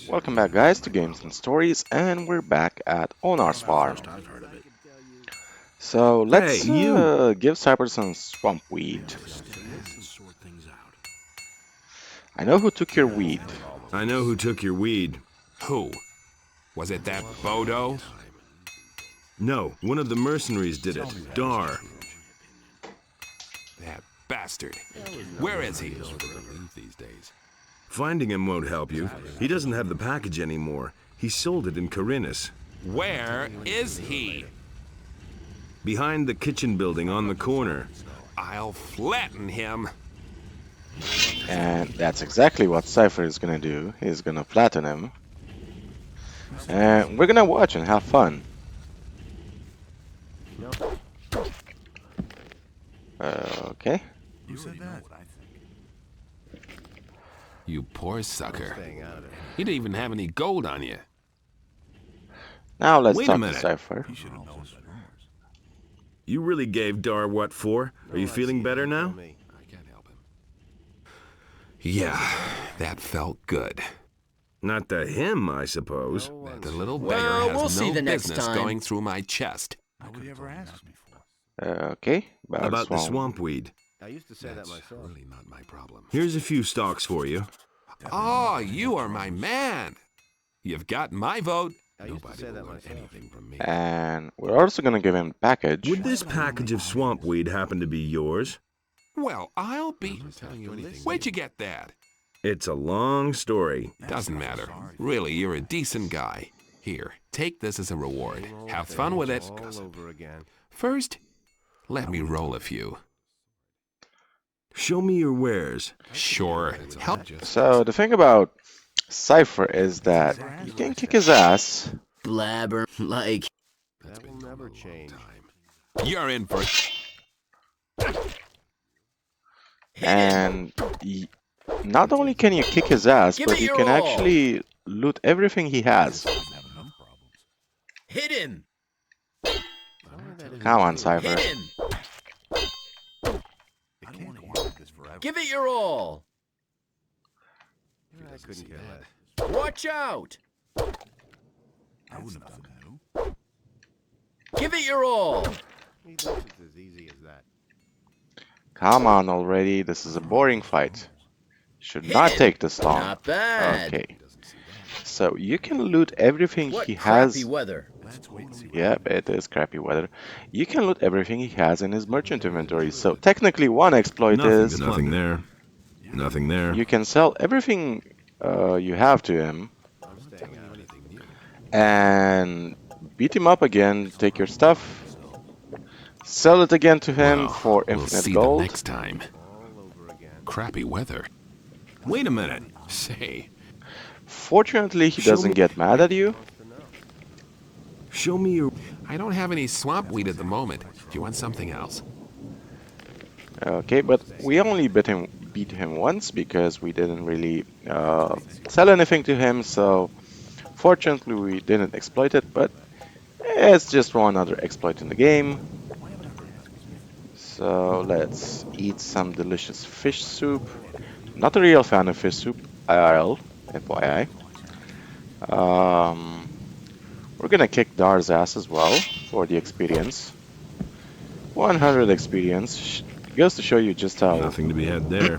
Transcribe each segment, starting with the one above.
Welcome back, guys, to Games and Stories, and we're back at Onar's farm. So Hey, let's you! give Cyber some swamp weed. I know who took your weed. I know who took your weed. Who? Was it that Bodo? No, one of the mercenaries did it. Dar. That bastard. Where is he? Finding him won't help you. He doesn't have the package anymore. He sold it in Corinus. Where is he? Behind the kitchen building on the corner. I'll flatten him. And that's exactly what Cypher is gonna do. He's gonna flatten him. And we're gonna watch and have fun. Okay. You said that. You poor sucker. You didn't even have any gold on you. Now let's Wait a talk to minute. Cypher. You really gave Dar what for? Are you feeling better now? I can't help him. Yeah, that felt good. Not to him, I suppose. The little beggar Well, has we'll no see the next business time. going through my chest. Nobody ever asked me for it. Okay. About the swamp weed. I used to say That's that myself. really not my problem. Here's a few stalks for you. Oh, you are my man. You've got my vote. I used to Nobody say will that learn myself. anything from me. And we're also gonna give him a package. Would this package of swamp weed happen to be yours? Well, I'll be telling you anything. Where'd you get that? It's a long story. Doesn't matter. Really, you're a decent guy. Here, take this as a reward. Have fun with it. All over again. First, let me roll a few. Show me your wares. Sure. Help. So the thing about Cypher is that you can kick his ass, Blabber, like. That will never change. You're in for it. and not only can you kick his ass, Give but it you your can all. actually loot everything he has. Hit him! Come on, Cypher. Hit him! I don't want to use this forever. Give it your all! I couldn't care less. Watch out! I wouldn't have done that. Give it your all! He thinks it's as easy as that. Come on already. This is a boring fight. Should not take this long. Not bad. Okay. So you can loot everything What he crappy has. weather. Let's wait and see. Yep, it is crappy weather. You can loot everything he has in his merchant inventory. So technically, one exploit is Nothing there. Nothing there. you can sell everything you have to him I'm staying out of it. and beat him up again. Take your stuff, sell it again to him Well, for we'll infinite see gold. them next time. All over again. Crappy weather. Wait a minute. Say, Fortunately, he Show doesn't me- get mad at you. Wants to know. Show me your... I don't have any swamp weed at the moment. Do you want something else? Okay, but we only beat him once because we didn't really sell anything to him. So fortunately, we didn't exploit it. But it's just one other exploit in the game. So let's eat some delicious fish soup. Not a real fan of fish soup, IRL, FYI. We're gonna kick Dar's ass as well for the experience. 100 experience goes to show you just how Nothing to be had there.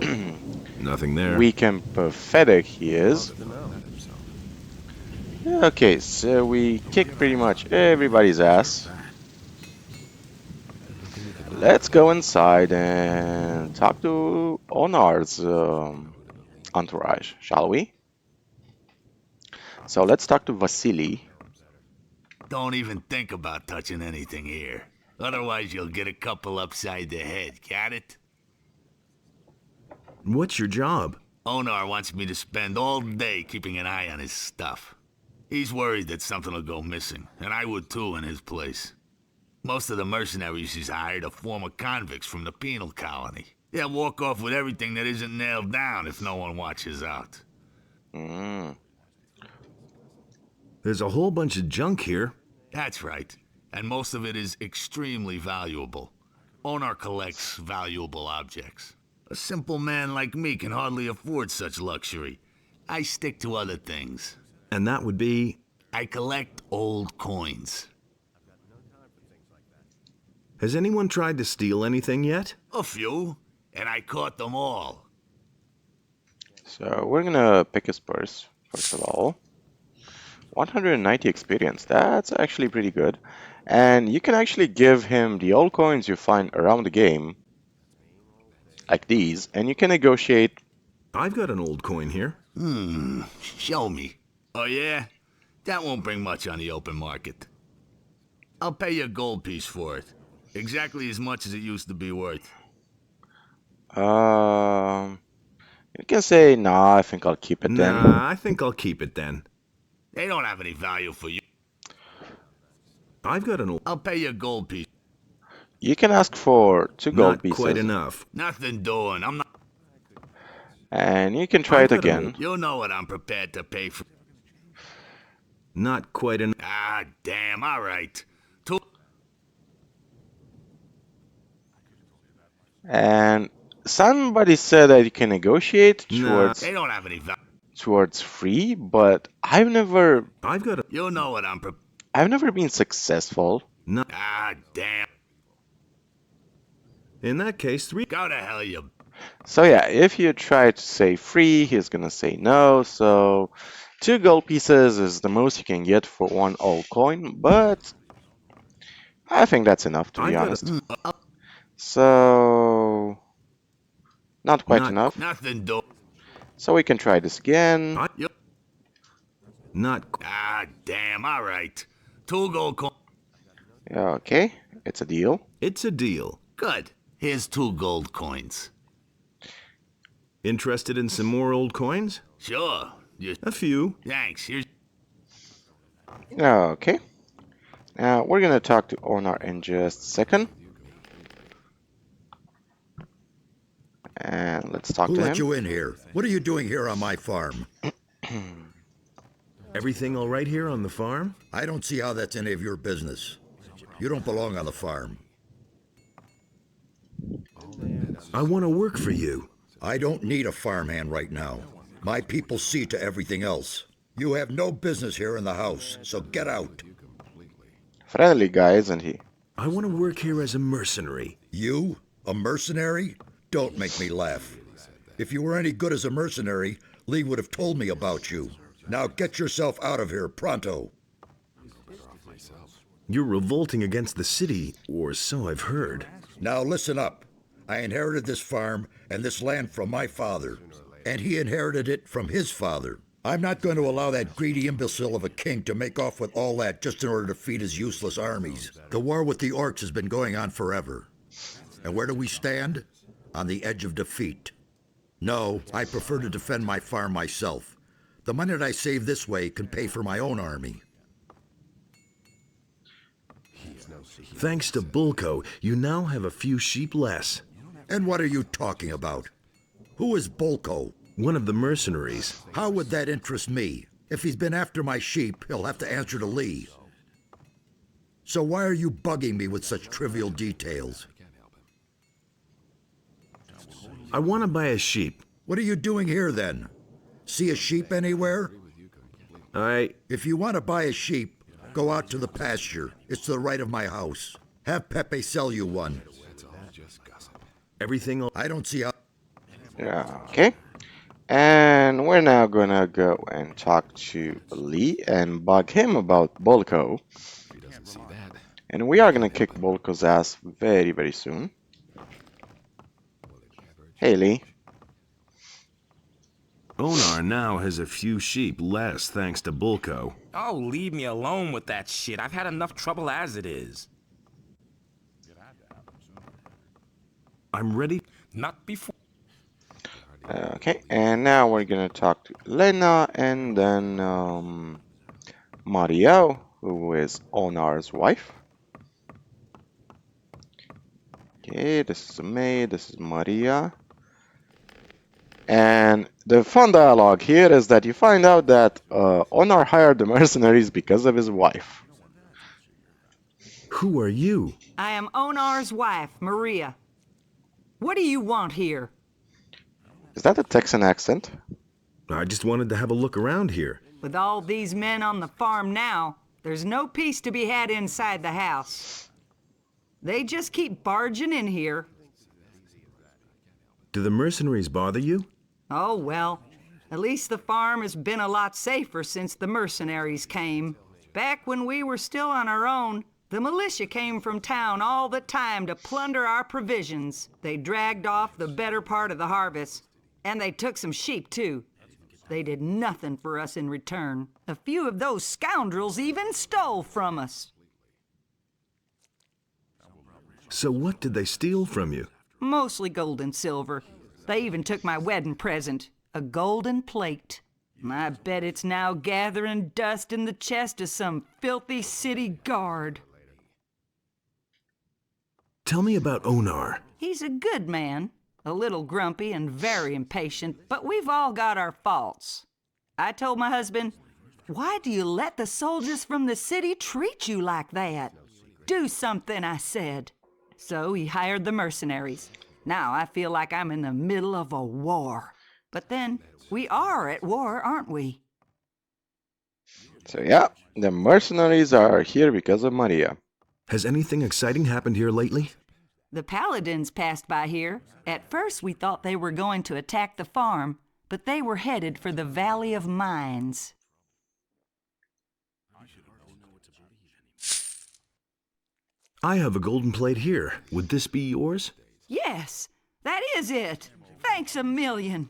Nothing there. weak and pathetic he is. Wants to know. Okay, so we kick pretty much everybody's ass. Let's go inside and talk to Onar's entourage, shall we? So let's talk to Vasily. Don't even think about touching anything here. Otherwise, you'll get a couple upside the head. Got it? What's your job? Onar wants me to spend all day keeping an eye on his stuff. He's worried that something will go missing, and I would too in his place. Most of the mercenaries he's hired are former convicts from the penal colony. They'll walk off with everything that isn't nailed down if no one watches out. Mm. There's a whole bunch of junk here. That's right. And most of it is extremely valuable. Onar collects valuable objects. A simple man like me can hardly afford such luxury. I stick to other things. And that would be... I collect old coins. Has anyone tried to steal anything yet? A few, and I caught them all. So we're gonna pick his purse, first of all. 190 experience, that's actually pretty good. And you can actually give him the old coins you find around the game, like these, and you can negotiate. I've got an old coin here. Show me. Oh yeah? That won't bring much on the open market. I'll pay you a gold piece for it. Exactly as much as it used to be worth. You can say, nah, I think I'll keep it then. Nah, I think I'll keep it then. They don't have any value for you. I've got an old... I'll pay you a gold piece. You can ask for 2 gold Not pieces. quite enough. Nothing doing. I'm not... And you can try it I've got an again. You know what I'm prepared to pay for. Not quite enough. Ah, damn. All right. And somebody said that you can negotiate Nah. They don't have any value. towards free, but I've never I've got a... You know what I'm been successful. No. Ah, damn. In that case, 3... Go to hell, you... So yeah, if you try to say free, he's gonna say no. So 2 gold pieces is the most you can get for 1 old coin, but I think that's enough, to be honest. So not quite enough. Nothing doing. So we can try this again. Not... Ah, damn. All right. 2 gold coins. Okay, it's a deal. It's a deal. Good. Here's 2 gold coins. Interested in some more old coins? Sure. A few. Thanks. Here's... Okay. Now we're gonna talk to owner in just a second. And let's talk Who to let him. you in here? What are you doing here on my farm? Everything all right here on the farm? I don't see how that's any of your business. You don't belong on the farm. I want to work for you. I don't need a farmhand right now. My people see to everything else. You have no business here in the house, so get out. Friendly guy, isn't he? I want to work here as a mercenary. You? A mercenary? Don't make me laugh. If you were any good as a mercenary, Lee would have told me about you. Now get yourself out of here, pronto. You're revolting against the city, or so I've heard. Now listen up. I inherited this farm and this land from my father, and he inherited it from his father. I'm not going to allow that greedy imbecile of a king to make off with all that just in order to feed his useless armies. The war with the orcs has been going on forever. And where do we stand? On the edge of defeat. No, I prefer to defend my farm myself. The money that I save this way can pay for my own army. Thanks to Bullco, you now have a few sheep less. And what are you talking about? Who is Bullco? One of the mercenaries. How would that interest me? If he's been after my sheep, he'll have to answer to Lee. So why are you bugging me with such trivial details? I want to buy a sheep. What are you doing here then? See a sheep anywhere? If you want to buy a sheep, go out to the pasture. It's to the right of my house. Have Pepe sell you one. Everything... I don't see how... Yeah, okay. And we're now gonna go and talk to Lee and bug him about Bullco. And we are gonna kick Bullco's ass very, very soon. Hey, Lee. Onar now has a few sheep less thanks to Bullco. Oh, leave me alone with that shit. I've had enough trouble as it is. I'm ready. Not before. Okay, and now we're gonna talk to Lena and then Maria, who is Onar's wife. Okay, this is May, this is Maria. And the fun dialogue here is that you find out that Onar hired the mercenaries because of his wife. Who are you? I am Onar's wife, Maria. What do you want here? Is that a Texan accent? I just wanted to have a look around here. With all these men on the farm now, there's no peace to be had inside the house. They just keep barging in here. Do the mercenaries bother you? Oh, well, at least the farm has been a lot safer since the mercenaries came. Back when we were still on our own, the militia came from town all the time to plunder our provisions. They dragged off the better part of the harvest, and they took some sheep, too. They did nothing for us in return. A few of those scoundrels even stole from us. So what did they steal from you? Mostly gold and silver. They even took my wedding present, a golden plate. I bet it's now gathering dust in the chest of some filthy city guard. Tell me about Onar. He's a good man, a little grumpy and very impatient, but we've all got our faults. I told my husband, "Why do you let the soldiers from the city treat you like that?" "Do something," I said. So he hired the mercenaries. Now I feel like I'm in the middle of a war. But then, we are at war, aren't we? So yeah, the mercenaries are here because of Maria. Has anything exciting happened here lately? The paladins passed by here. At first we thought they were going to attack the farm, but they were headed for the Valley of Mines. I have a golden plate here. Would this be yours? Yes, that is it. Thanks a million.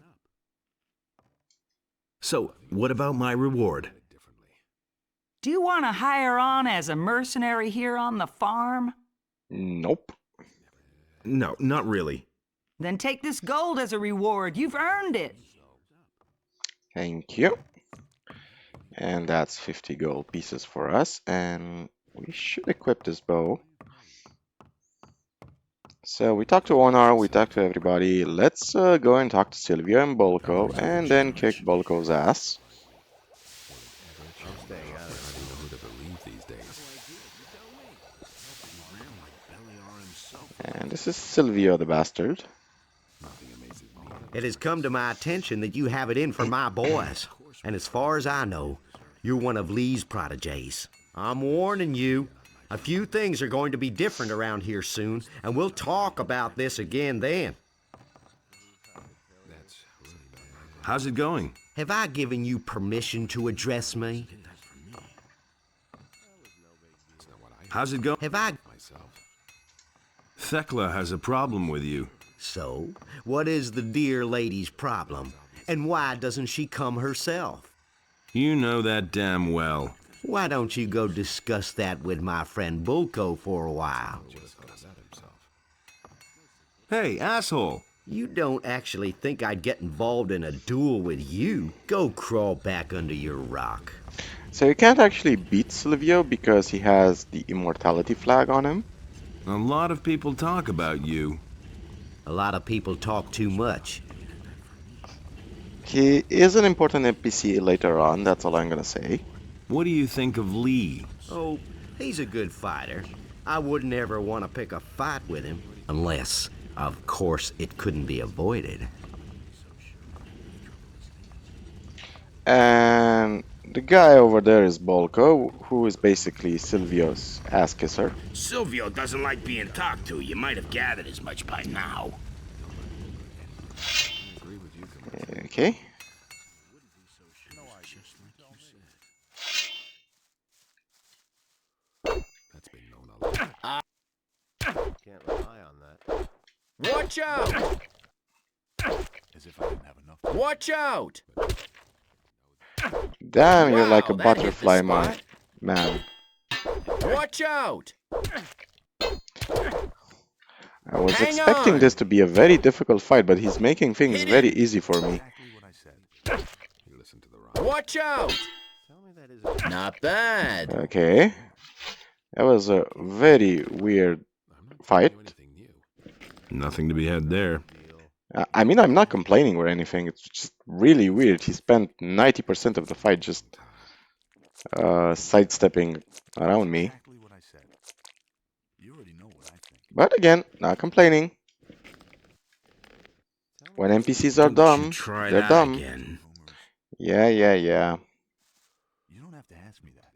So, what about my reward? Do you want to hire on as a mercenary here on the farm? Nope. No, not really. Then take this gold as a reward. You've earned it. Thank you. And that's 50 gold pieces for us. And we should equip this bow. So we talked to Onar, we talked to everybody. Let's go and talk to Sylvia and Bullco, and then kick Bullco's ass. And this is Sylvia the bastard. It has come to my attention that you have it in for my boys. And as far as I know, you're one of Lee's protégés. I'm warning you. A few things are going to be different around here soon, and we'll talk about this again then. How's it going? Have I given you permission to address me? How's it going? Have I... Thekla has a problem with you. So, what is the dear lady's problem? And why doesn't she come herself? You know that damn well. Why don't you go discuss that with my friend Bullco for a while? Hey, asshole! You don't actually think I'd get involved in a duel with you? Go crawl back under your rock. So you can't actually beat Silvio because he has the immortality flag on him. A lot of people talk about you. A lot of people talk too much. He is an important NPC later on, that's all I'm gonna say. What do you think of Lee? Oh, he's a good fighter. I wouldn't ever want to pick a fight with him. Unless, of course, it couldn't be avoided. And the guy over there is Bullco, who is basically Silvio's ass kisser. Silvio doesn't like being talked to. You might have gathered as much by now. Okay. Can't rely on that. Watch out! As if I didn't have enough. Watch out! Damn, you're like a Wow, that hit the butterfly spot. man. Watch out! I was Hang expecting on. this to be a very difficult fight, but he's making things Hit very easy for me. Exactly what I said. You listen to the rock. Watch out! Tell me that isn't... Not bad. Okay. That was a very weird fight. Nothing to be had there. I mean, I'm not complaining or anything. It's just really weird. He spent 90% of the fight just sidestepping around me. Exactly what I said. You already know what I think. But again, not complaining. When NPCs are Don't you dumb, try they're that dumb. again. Yeah. have to ask me that.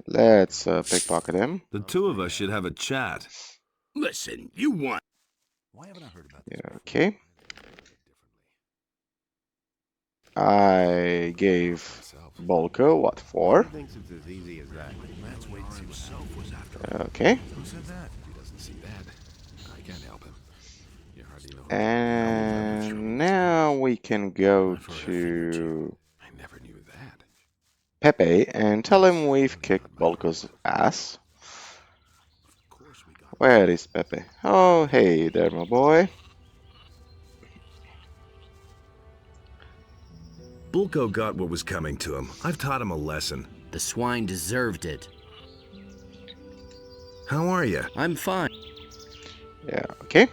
Let's pickpocket him. The two of us should have a chat. Listen, you want... Why haven't I heard about this? Yeah, okay. I gave Bullco what, 4? He thinks it's as easy as that. Lance Wade himself was after Okay. Who said that? He doesn't see that. I can't help him. You hardly know. And now we can go to I never knew that. Pepe and tell him we've kicked Bullco's ass. Where is Pepe? Oh, hey there, my boy. Bullco got what was coming to him. I've taught him a lesson. The swine deserved it. How are you? I'm fine. Yeah, okay.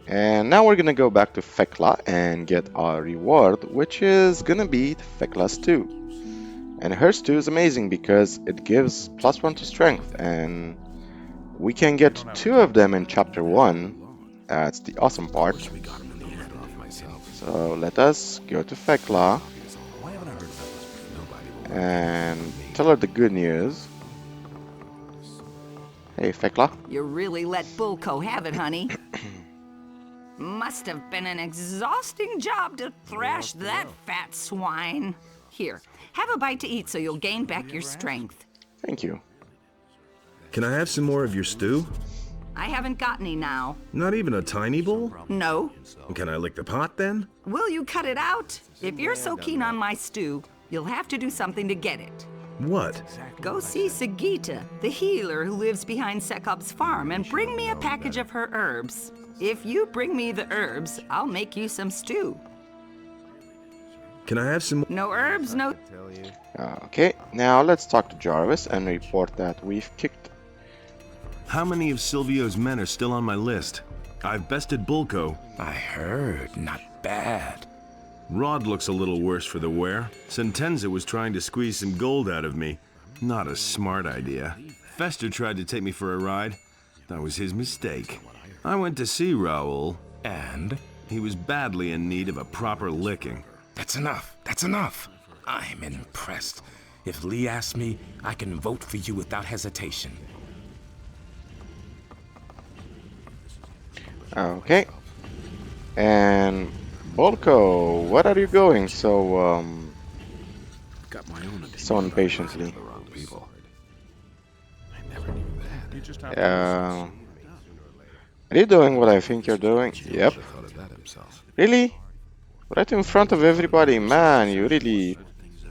And now we're gonna go back to Fekla and get our reward, which is gonna be Fekla's stew. And her stew is amazing because it gives +1 to strength, and we can get 2 of them in chapter 1. That's the awesome part. So let us go to Fekla Why haven't I heard about this? and tell her the good news. Hey, Fekla. You really let Bullco have it, honey. Must have been an exhausting job to thrash that fat swine. Here, have a bite to eat so you'll gain back your strength. Thank you. Can I have some more of your stew? I haven't got any now. Not even a tiny bowl? No. Can I lick the pot then? Will you cut it out? If you're so keen on my stew, you'll have to do something to get it. What? Go see Sagita, the healer who lives behind Sekop's farm, and bring me a package of her herbs. If you bring me the herbs, I'll make you some stew. Can I have some? No herbs, no... Tell you. Okay, now let's talk to Jarvis and report that we've kicked. How many of Silvio's men are still on my list? I've bested Bullco. I heard. Not bad. Rod looks a little worse for the wear. Sentenza was trying to squeeze some gold out of me. Not a smart idea. Fester tried to take me for a ride. That was his mistake. I went to see Raoul, And? he was badly in need of a proper licking. That's enough. That's enough. I'm impressed. If Lee asks me, I can vote for you without hesitation. Okay. And Bullco, what are you going so Got my own opinion. so impatiently? The wrong people. I never knew that. You just have Are you doing what I think you're doing? Yep. Should've thought of that himself. Really? Right in front of everybody, man, you really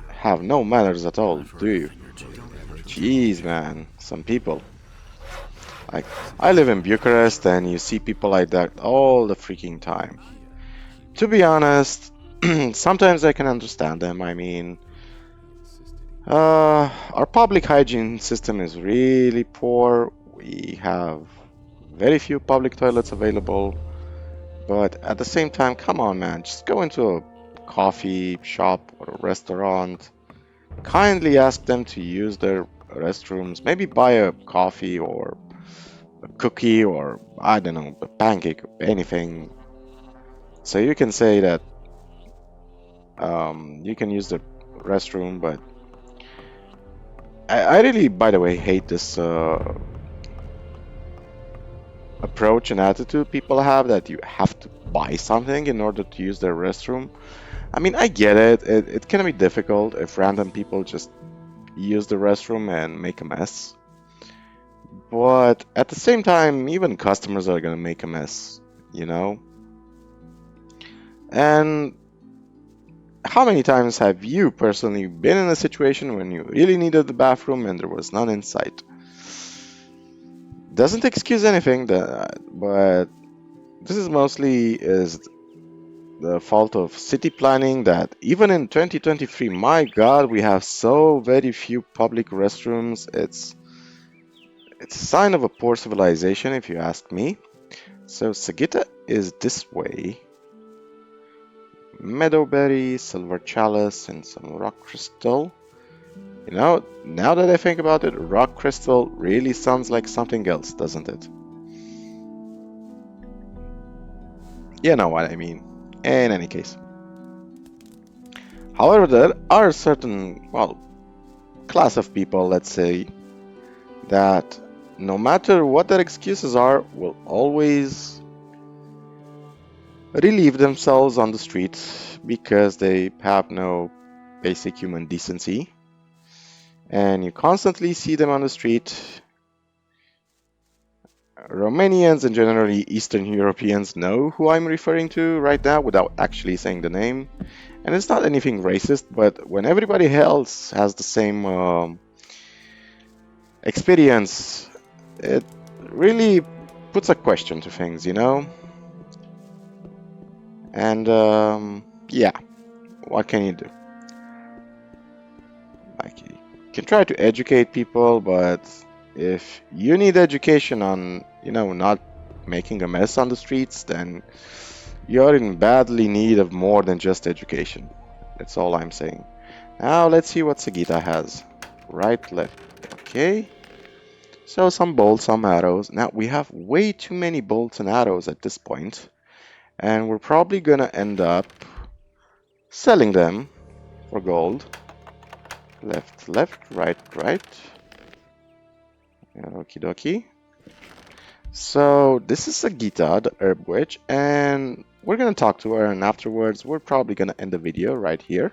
have no manners at all, do you? Jeez, man, some people. Like, I live in Bucharest and you see people like that all the freaking time. To be honest, sometimes I can understand them. I mean, our public hygiene system is really poor. We have very few public toilets available. But at the same time, come on, man, just go into a coffee shop or a restaurant. Kindly ask them to use their restrooms. Maybe buy a coffee or a cookie or, I don't know, a pancake, anything. So you can say that you can use the restroom, but I really, by the way, hate this approach and attitude people have that you have to buy something in order to use their restroom. I mean, I get it. It can be difficult if random people just use the restroom and make a mess. But at the same time, even customers are gonna make a mess, you know? And how many times have you personally been in a situation when you really needed the bathroom and there was none in sight? Doesn't excuse anything, but this is mostly the fault of city planning that even in 2023, my god, we have so very few public restrooms. It's a sign of a poor civilization, if you ask me. So Sagita is this way. Meadowberry, silver chalice, and some rock crystal. You know, now that I think about it, rock crystal really sounds like something else, doesn't it? You know what I mean. In any case. However, there are certain, well, class of people, let's say, that no matter what their excuses are, will always relieve themselves on the streets because they have no basic human decency. And you constantly see them on the street. Romanians and generally Eastern Europeans know who I'm referring to right now without actually saying the name. And it's not anything racist, but when everybody else has the same experience, it really puts a question to things, you know? And yeah, what can you do? Like, you can try to educate people, but if you need education on, you know, not making a mess on the streets, then you're in badly need of more than just education. That's all I'm saying. Now let's see what Sagita has. Right, left. Okay. So some bolts, some arrows. Now we have way too many bolts and arrows at this point, and we're probably gonna end up selling them for gold. Left, left, right, right. Okie dokie. So this is Sagita, the herb witch, and we're gonna talk to her, and afterwards we're probably gonna end the video right here.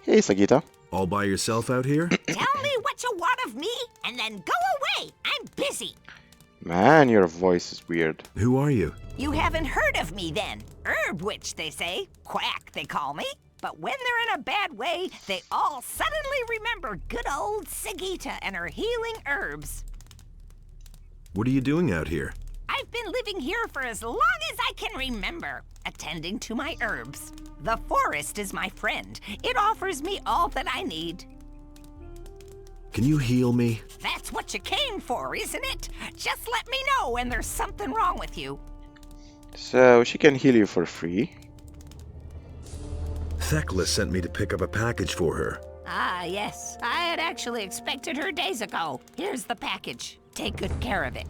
Hey Sagita. All by yourself out here? Tell me what you want of me, and then go away. I'm busy. Man, your voice is weird. Who are you? You haven't heard of me then. Herb witch, they say. Quack, they call me. But when they're in a bad way, they all suddenly remember good old Sagita and her healing herbs. What are you doing out here? I've been living here for as long as I can remember, attending to my herbs. The forest is my friend. It offers me all that I need. Can you heal me? That's what you came for, isn't it? Just let me know when there's something wrong with you. So she can heal you for free. Thekla sent me to pick up a package for her. Ah, yes. I had actually expected her days ago. Here's the package. Take good care of it.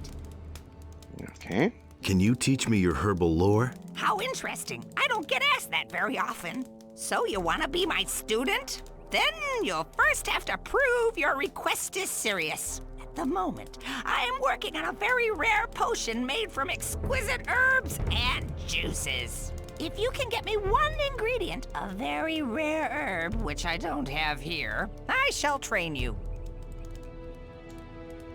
Okay. Can you teach me your herbal lore? How interesting. I don't get asked that very often. So you want to be my student? Then you'll first have to prove your request is serious. At the moment, I am working on a very rare potion made from exquisite herbs and juices. If you can get me one ingredient, a very rare herb, which I don't have here, I shall train you.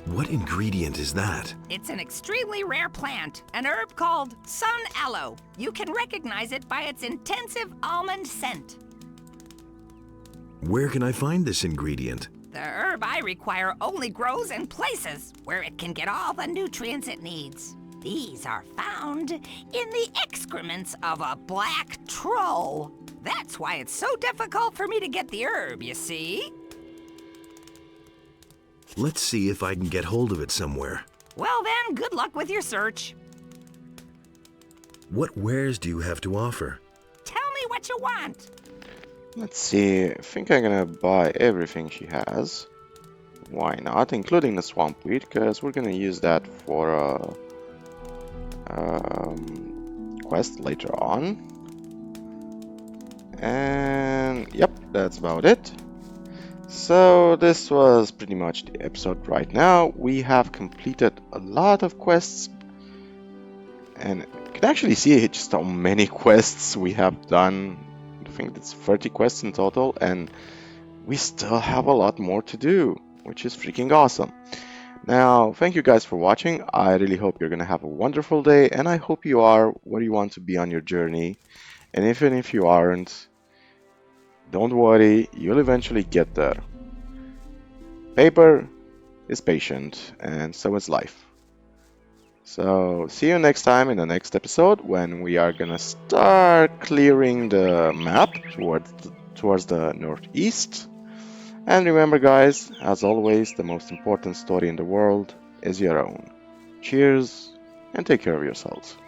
What ingredient is that? It's an extremely rare plant, an herb called sun aloe. You can recognize it by its intensive almond scent. Where can I find this ingredient? The herb I require only grows in places where it can get all the nutrients it needs. These are found in the excrements of a black troll. That's why it's so difficult for me to get the herb, you see? Let's see if I can get hold of it somewhere. Well then, good luck with your search. What wares do you have to offer? Tell me what you want. Let's see. I think I'm gonna buy everything she has. Why not? Including the swamp weed, because we're gonna use that for a quest later on. And yep, that's about it. So this was pretty much the episode right now. We have completed a lot of quests, and you can actually see just how many quests we have done. I think it's 30 quests in total, and we still have a lot more to do, which is freaking awesome. Now, thank you guys for watching. I really hope you're gonna have a wonderful day, and I hope you are where you want to be on your journey. And even if you aren't, don't worry, you'll eventually get there. Paper is patient, and so is life. So, see you next time in the next episode when we are gonna start clearing the map towards the northeast. And remember guys, as always, the most important story in the world is your own. Cheers, and take care of yourselves.